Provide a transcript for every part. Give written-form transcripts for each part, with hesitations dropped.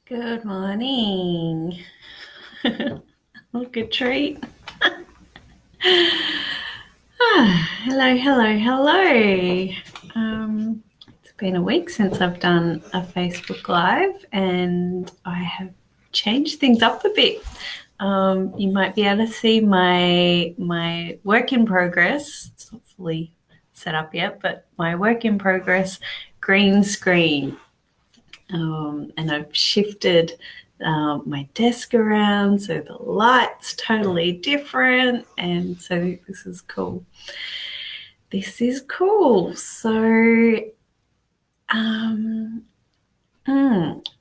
Good morning. Look, a treat. Hello. It's been a week since I've done a Facebook Live, and I have changed things up a bit. You might be able to see my work in progress. It's not fully set up yet, but my work in progress green screen. And I've shifted my desk around so the light's totally different, and so this is cool. So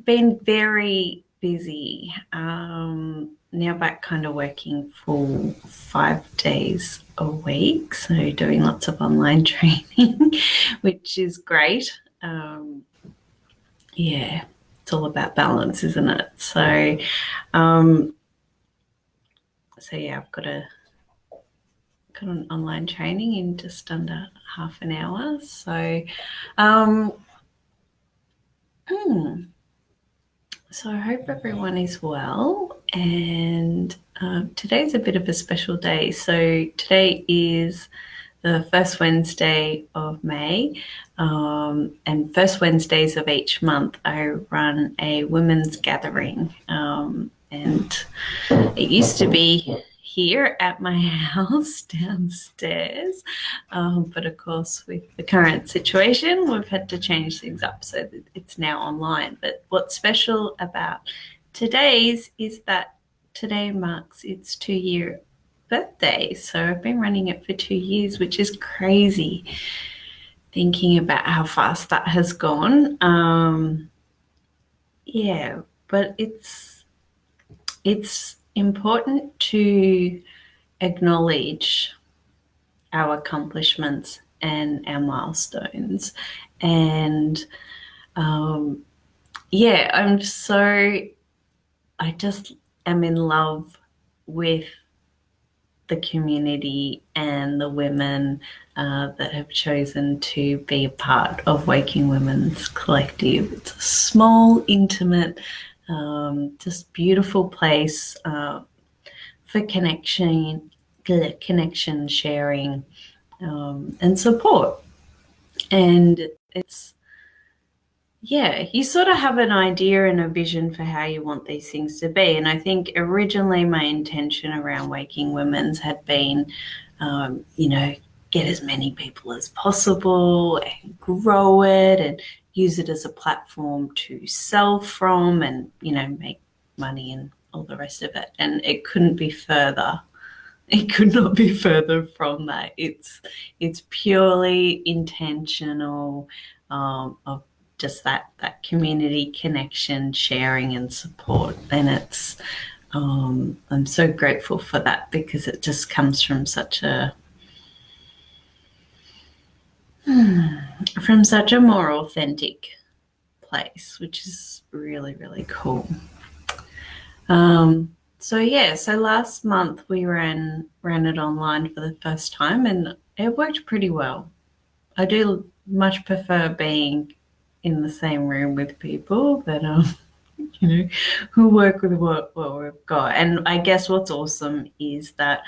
been very busy, now back kind of working full 5 days a week, so doing lots of online training, which is great. Yeah, it's all about balance, isn't it? So yeah, I've got an online training in just under half an hour. So so I hope everyone is well, and today's a bit of a special day. So today is the first Wednesday of May, and first Wednesdays of each month I run a women's gathering, and it used to be here at my house downstairs, but of course with the current situation we've had to change things up so that it's now online. But what's special about today's is that today marks its 2-year birthday. So I've been running it for 2 years, which is crazy thinking about how fast that has gone. Yeah, but it's important to acknowledge our accomplishments and our milestones. And I just am in love with the community and the women that have chosen to be a part of Waking Women's Collective. It's a small, intimate, just beautiful place for connection, sharing, and support. And you sort of have an idea and a vision for how you want these things to be. And I think originally my intention around Waking Women's had been, get as many people as possible and grow it and use it as a platform to sell from and, make money and all the rest of it. And it couldn't be further. It could not be further from that. It's purely intentional, of just that community connection, sharing and support. And it's I'm so grateful for that, because it just comes from such a more authentic place, which is really, really cool. So last month we ran it online for the first time, and it worked pretty well. I do much prefer being in the same room with people that who work with what we've got. And I guess what's awesome is that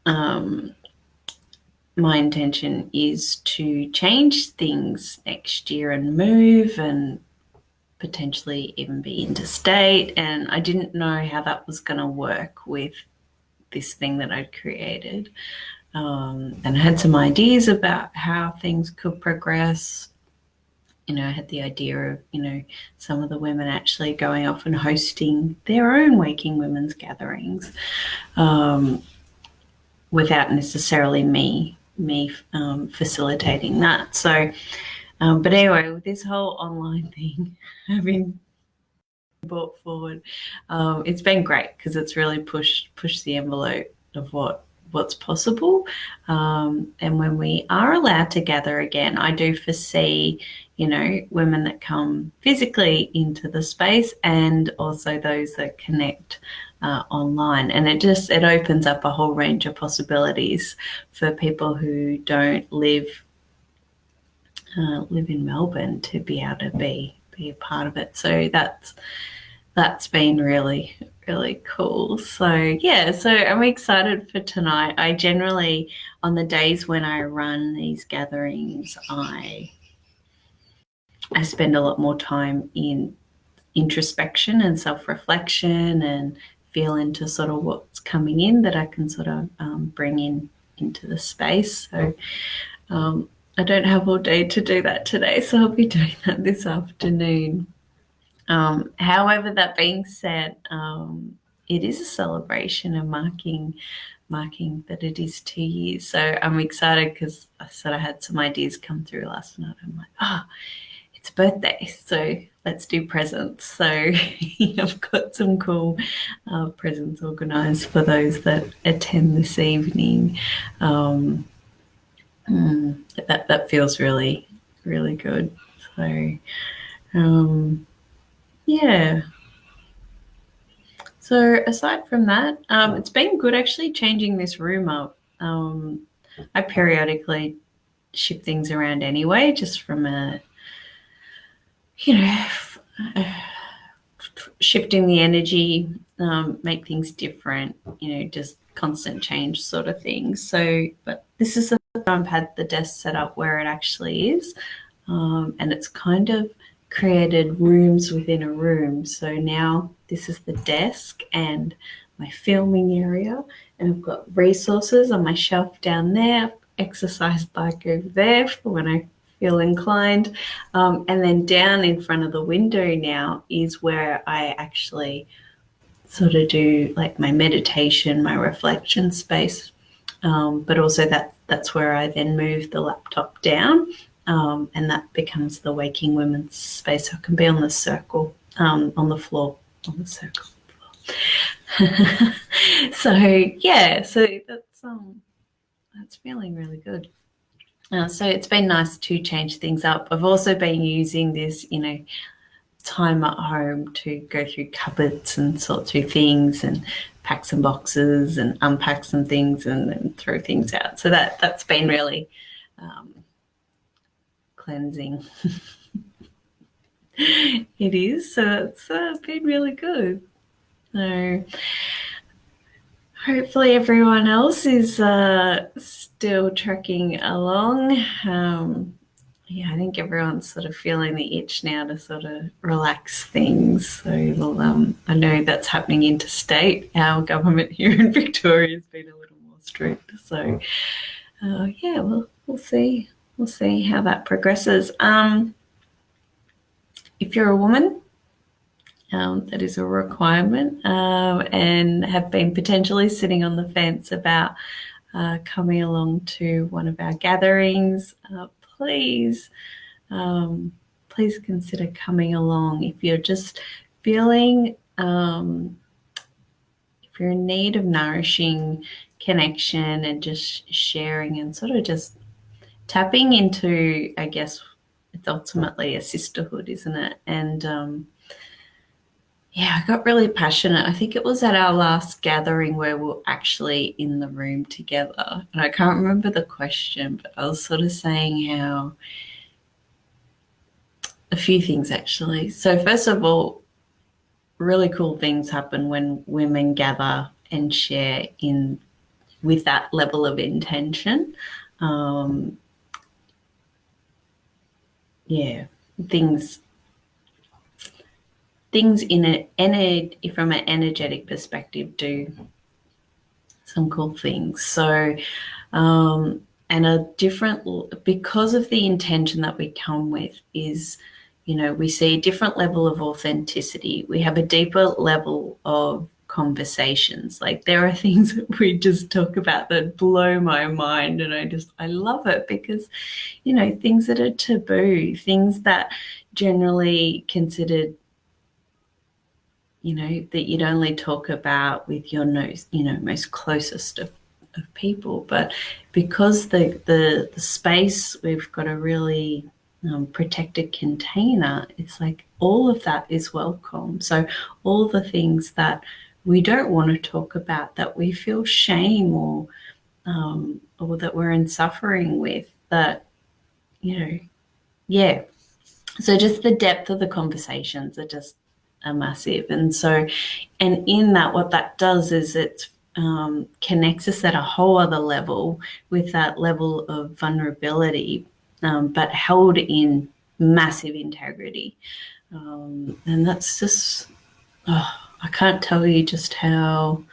my intention is to change things next year and move and potentially even be interstate. And I didn't know how that was going to work with this thing that I'd created. And I had some ideas about how things could progress. I had the idea of, some of the women actually going off and hosting their own Waking Women's gatherings, without necessarily me facilitating that. So, but anyway, with this whole online thing having brought forward, it's been great, because it's really pushed the envelope of what's possible. And when we are allowed to gather again, I do foresee, women that come physically into the space, and also those that connect online. And it opens up a whole range of possibilities for people who don't live in Melbourne to be able to be be a part of it. So that's been really, really cool. So yeah, so I'm excited for tonight. I generally, on the days when I run these gatherings, I spend a lot more time in introspection and self-reflection and feel into sort of what's coming in that I can sort of bring into the space. So I don't have all day to do that today, so I'll be doing that this afternoon. However, that being said, it is a celebration and marking that it is 2 years. So I'm excited because I sort of had some ideas come through last night. I'm like, it's a birthday, so let's do presents. So I've got some cool presents organised for those that attend this evening. That feels really, really good. So yeah. So aside from that, it's been good actually changing this room up. I periodically shift things around anyway, just from shifting the energy, make things different, just constant change sort of thing. So, but this is the first time I've had the desk set up where it actually is, and it's kind of created rooms within a room. So now this is the desk and my filming area, and I've got resources on my shelf down there, exercise bike over there for when I feel inclined, and then down in front of the window now is where I actually sort of do like my meditation, my reflection space, but also that's where I then move the laptop down. And that becomes the waking women's space. So I can be on the circle, on the floor, on the circle. So yeah, so that's feeling really good. So it's been nice to change things up. I've also been using this, time at home to go through cupboards and sort through things and pack some boxes and unpack some things and throw things out. So that's been really cleansing. It is. So it's been really good. So hopefully everyone else is still trekking along. I think everyone's sort of feeling the itch now to sort of relax things. So I know that's happening interstate. Our government here in Victoria has been a little more strict. So we'll see. We'll see how that progresses. If you're a woman, that is a requirement, and have been potentially sitting on the fence about coming along to one of our gatherings, please consider coming along. If you're just feeling, if you're in need of nourishing connection and just sharing and sort of just tapping into, I guess it's ultimately a sisterhood, isn't it? And I got really passionate. I think it was at our last gathering where we were actually in the room together. And I can't remember the question, but I was sort of saying how a few things actually. So first of all, really cool things happen when women gather and share with that level of intention. Things from an energetic perspective do some cool things. So, and because of the intention that we come with is, we see a different level of authenticity. We have a deeper level of conversations. Like there are things that we just talk about that blow my mind, and I love it because, things that are taboo, things that generally considered, that you'd only talk about with your most closest of people. But because the space, we've got a really protected container, it's like all of that is welcome. So all the things that we don't want to talk about, that we feel shame or that we're in suffering with, that, So just the depth of the conversations are just massive. And in that, what that does is it connects us at a whole other level with that level of vulnerability, but held in massive integrity. And that's just, I can't tell you just how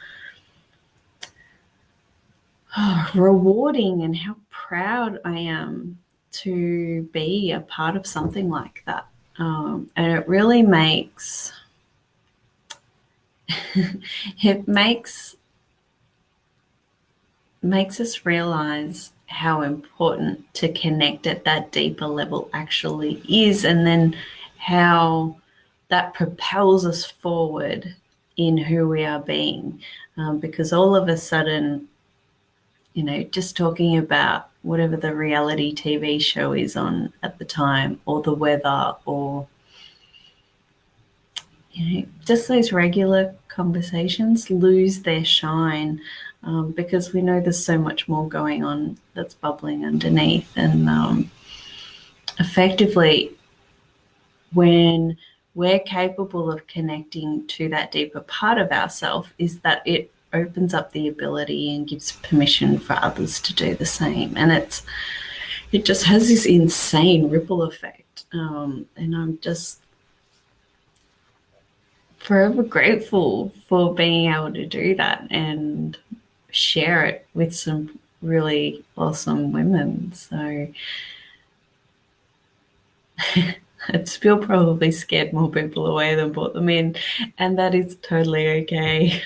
rewarding and how proud I am to be a part of something like that. And it really makes it makes us realize how important to connect at that deeper level actually is, and then how that propels us forward in who we are being. Because all of a sudden, just talking about whatever the reality TV show is on at the time, or the weather, or just those regular conversations lose their shine, because we know there's so much more going on that's bubbling underneath. And effectively, when we're capable of connecting to that deeper part of ourselves, is that it opens up the ability and gives permission for others to do the same. And it just has this insane ripple effect. And I'm just forever grateful for being able to do that and share it with some really awesome women. So it's still probably scared more people away than brought them in, and that is totally okay.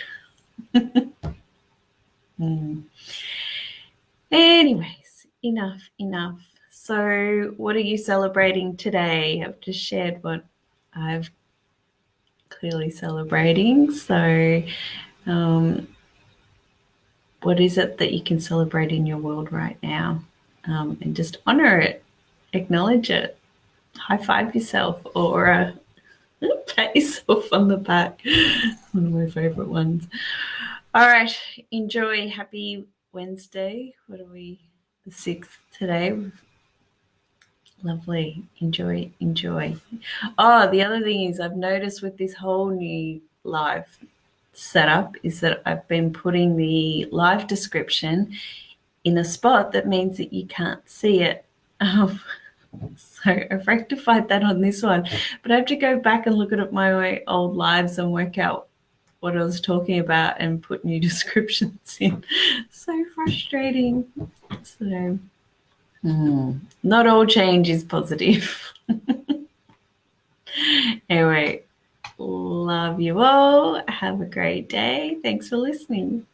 Anyways, enough. So what are you celebrating today? I've just shared what I've clearly celebrating. So what is it that you can celebrate in your world right now? And just honor it, acknowledge it, high five yourself, or pat yourself on the back. One of my favorite ones. All right, enjoy. Happy Wednesday. What are we? The 6th today. Lovely. Enjoy. Oh, the other thing is, I've noticed with this whole new live setup is that I've been putting the live description in a spot that means that you can't see it. So I've rectified that on this one, but I have to go back and look at my old lives and work out what I was talking about and put new descriptions in. So frustrating. So not all change is positive. Anyway, love you all. Have a great day. Thanks for listening.